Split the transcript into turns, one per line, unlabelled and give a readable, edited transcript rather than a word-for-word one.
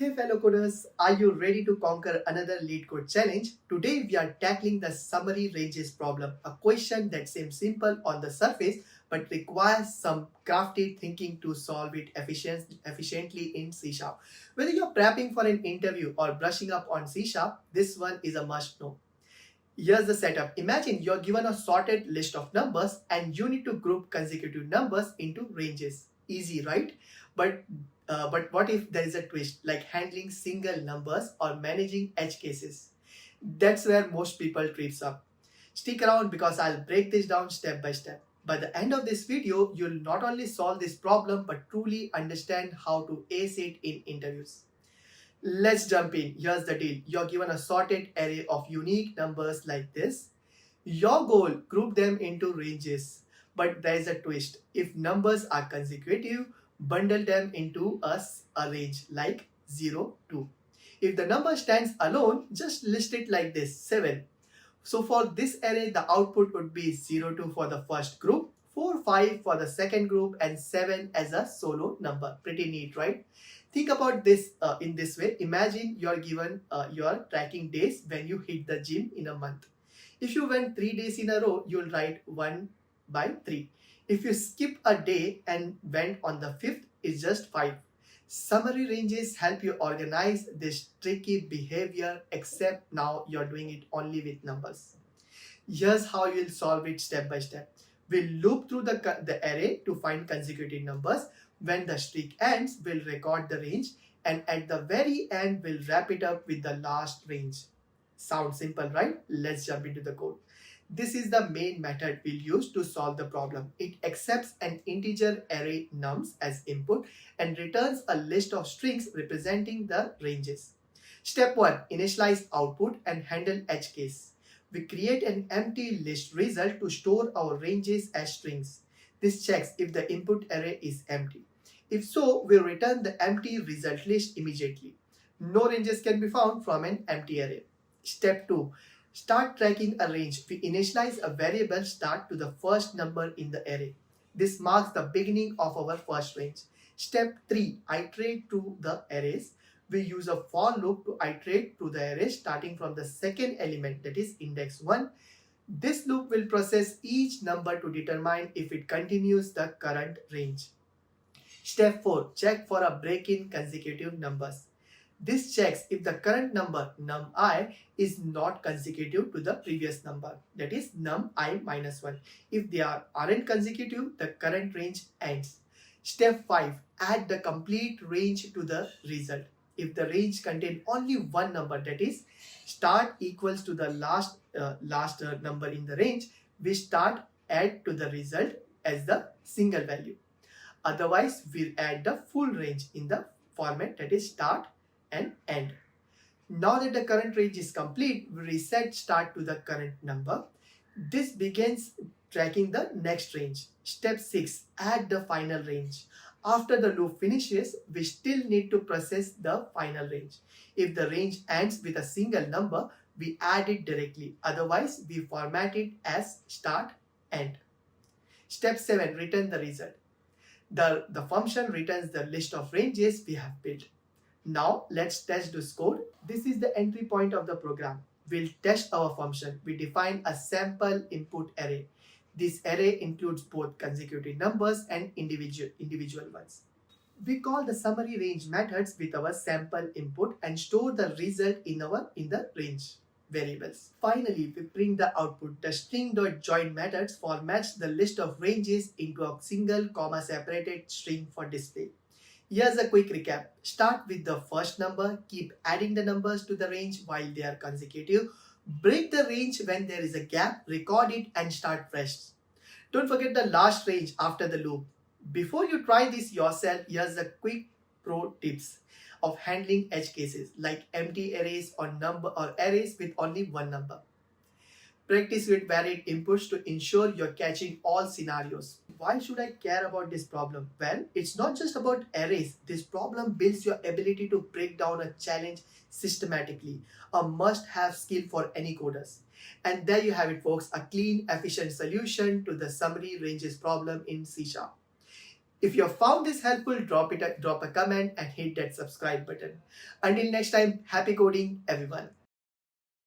Hey fellow coders, are you ready to conquer another LeetCode challenge? Today we are tackling the summary ranges problem, a question that seems simple on the surface but requires some crafty thinking to solve it efficiently in C Sharp. Whether you're prepping for an interview or brushing up on C Sharp, this one is a must know. Here's the setup. Imagine you're given a sorted list of numbers and you need to group consecutive numbers into ranges. Easy, right? But but what if there is a twist, like handling single numbers or managing edge cases? That's where most people trips up. Stick around because I'll break this down step by step. By the end of this video, you'll not only solve this problem but truly understand how to ace it in interviews. Let's jump in. Here's the deal. You're given a sorted array of unique numbers like this. Your goal, group them into ranges. But there is a twist. If numbers are consecutive, bundle them into a range like 0, 2. If the number stands alone, just list it like this, 7. So for this array, the output would be 0, 2 for the first group, 4, 5 for the second group, and 7 as a solo number. Pretty neat, right? Think about this in this way. Imagine you're given your tracking days when you hit the gym in a month. If you went 3 days in a row, you'll write 1 by 3. If you skip a day and went on the 5th, it's just 5. Summary ranges help you organize this tricky behavior, except now you're doing it only with numbers. Here's how you'll solve it step by step. We'll loop through the array to find consecutive numbers. When the streak ends, we'll record the range, and at the very end, we'll wrap it up with the last range. Sounds simple, right? Let's jump into the code. This is the main method we'll use to solve the problem. It accepts an integer array nums as input and returns a list of strings representing the ranges. Step 1. Initialize output and handle edge case. We create an empty list result to store our ranges as strings. This checks if the input array is empty. If so, we return the empty result list immediately. No ranges can be found from an empty array. Step 2. Start tracking a range. We initialize a variable start to the first number in the array. This marks the beginning of our first range. Step 3. Iterate through the arrays. We use a for loop to iterate through the array starting from the second element, that is index 1. This loop will process each number to determine if it continues the current range. Step 4. Check for a break in consecutive numbers. This checks if the current number num_i is not consecutive to the previous number, that is num_i minus 1. If they aren't consecutive, the current range ends. Step 5. Add the complete range to the result. If the range contains only one number, that is start equals to the last number in the range, we add to the result as the single value. Otherwise, we'll add the full range in the format, that is start and end. Now that the current range is complete, we reset start to the current number. This begins tracking the next range. Step 6. Add the final range. After the loop finishes, we still need to process the final range. If the range ends with a single number, we add it directly. Otherwise, we format it as start, end. Step 7. Return the result. The function returns the list of ranges we have built. Now let's test this code. This is the entry point of the program. We'll test our function. We define a sample input array. This array includes both consecutive numbers and individual ones. We call the summary range methods with our sample input and store the result in the range variables. Finally, we print the output. The string.join methods formats the list of ranges into a single comma-separated string for display. Here's a quick recap. Start with the first number. Keep adding the numbers to the range while they are consecutive. Break the range when there is a gap. Record it and start fresh. Don't forget the last range after the loop. Before you try this yourself, here's a quick pro tips of handling edge cases like empty arrays or arrays with only one number. Practice with varied inputs to ensure you're catching all scenarios. Why should I care about this problem? Well, it's not just about arrays. This problem builds your ability to break down a challenge systematically, a must-have skill for any coders. And there you have it, folks, a clean, efficient solution to the summary ranges problem in C Sharp. If you have found this helpful, drop a comment and hit that subscribe button. Until next time, happy coding, everyone.